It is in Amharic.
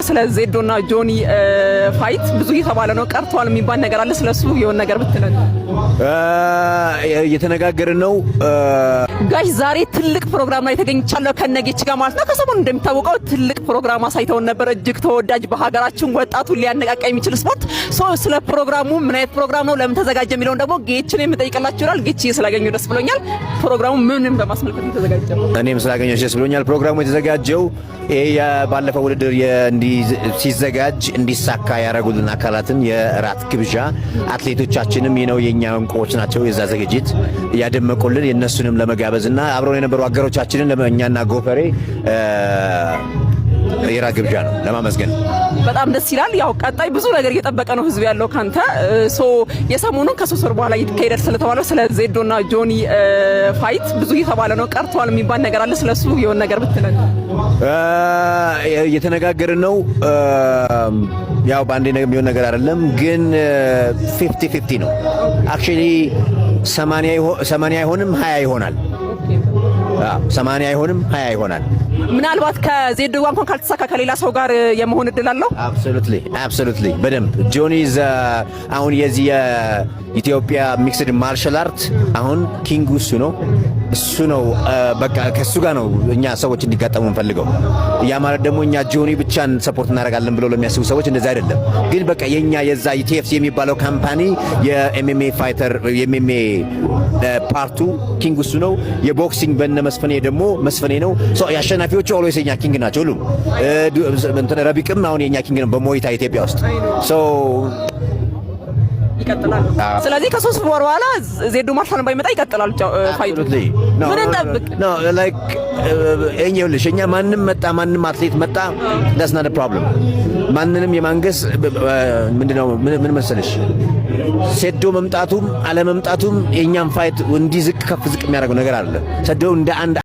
ስለ ዜዶና ጆኒ ፋይት ብዙ እየተባለ ነው ቀርቷል የሚባል ነገር አለ ስለሱ የሆነ ነገር ብትለን እየተነጋገርን ነው ጋሽ ዛሬ ትልቅ ፕሮግራም ላይ ተገኝቻለሁ ከነጌች ጋር ማለት ነው ከሰሞኑ እንደምታውቀው ትልቅ ፕሮግራም አሳይተውን ነበር እጅግ ተወዳጅ በሀገራችን ወጣቱ ሊያነቃቃ የሚችል ስፖርት ስለ ፕሮግራሙ ምን አይነት ፕሮግራም ነው ለምን ተዘጋጀ የሚለውን ደግሞ ጌችን የምጠይቅላችሁ ይላል ጌች ስላገኘው ደስ ብሎኛል ፕሮግራሙ ምንም በማስመልከት ተዘጋጀው እኔም ስላገኘው ደስ ብሎኛል ፕሮግራሙ የተዘጋጀው ባለፈው ውድድር ሲዘጋጅ እንዲሳካ ያረጉልን አካላትን የራት ግብዣ አትሌቶቻችንም የነው የኛ እንቁዎች ናቸው የዛ ዝግጅት ያደመቁልን የነሱንም ለመጋበዝና አብረው የነበሩ አገሮቻችንን ለኛና ጎፈሬ የራት ግብዣ ነው ለማመስገን በጣም ደስ ይላል ያው ቀጣይ ብዙ ነገር እየተጠበቀ ነው ህዝብ ያለው ካንተ የሰሞኑን ከ3 ወር በኋላ ይካሄዳል ስለተባለው ስለ ዜዶና ጆኒ ፋይት ብዙ እየተባለ ነው ቀርቷል የሚባል ነገር አለ ስለሱ የሆነ ነገር ብትለን እየተነጋገርን ነው ያው ባንዴ የሚሆን ነገር አይደለም ግን 50-50 ነው አክቹሊ 80 አይሆንም 20 ይሆናል 80 አይሆንም 20 ይሆናል ምናልባት ከዜዶ ጋር እንኳን ካልተሳካ ከሌላ ሰው ጋር የመሆን እድል አለው absolutely በደንብ ጆኒ አሁን የዚህ ኢትዮጵያ ሚክስድ ማርሻል አርት አሁን ኪንግ እሱ ነው በቃ ከሱ ጋር ነው እኛ ሰዎች እንዲጋጠሙ እንፈልገው ያ ማለት ደግሞ እኛ ጆኒ ብቻን ሰፖርት እናደርጋለን ብለው ለሚያስቡ ሰዎች እንደዛ አይደለም ግን በቃ የኛ የዛ ኢቲኤፍሲ የሚባለው ካምፓኒ የኤምኤምኤ ፋይተር የኤምኤምኤ ፓርቱ ኪንግ እሱ ነው የቦክሲንግ በእነ መስፈኔ ደግሞ መስፈኔ ነው ያሸናፊዎቹ ኦልዌይስ የኛ ኪንግ ናቸው ሁሉም እንትን ረቢቅም አሁን የኛ ኪንግ ነው በሞይታ ኢትዮጵያ ውስጥ ይቀጥላል ስለዚህ ከ3 ወር በኋላ ዜዶ ማርሻል ባይመጣ ይቀጥላል ፋይቱ ምን እንጠብቅ ኖ ላይክ እኛ ማንንም መጣ ማንንም አትሌት መጣ that's not a problem ማንንም የማንገስ ምንድነው ምን መሰለሽ ሴዶ መምጣቱም አለመምጣቱም የኛን ፋይት እንዲዝቅ ከፍ ዝቅ የሚያደርገው ነገር አይደለም ሰዶ እንደ አንድ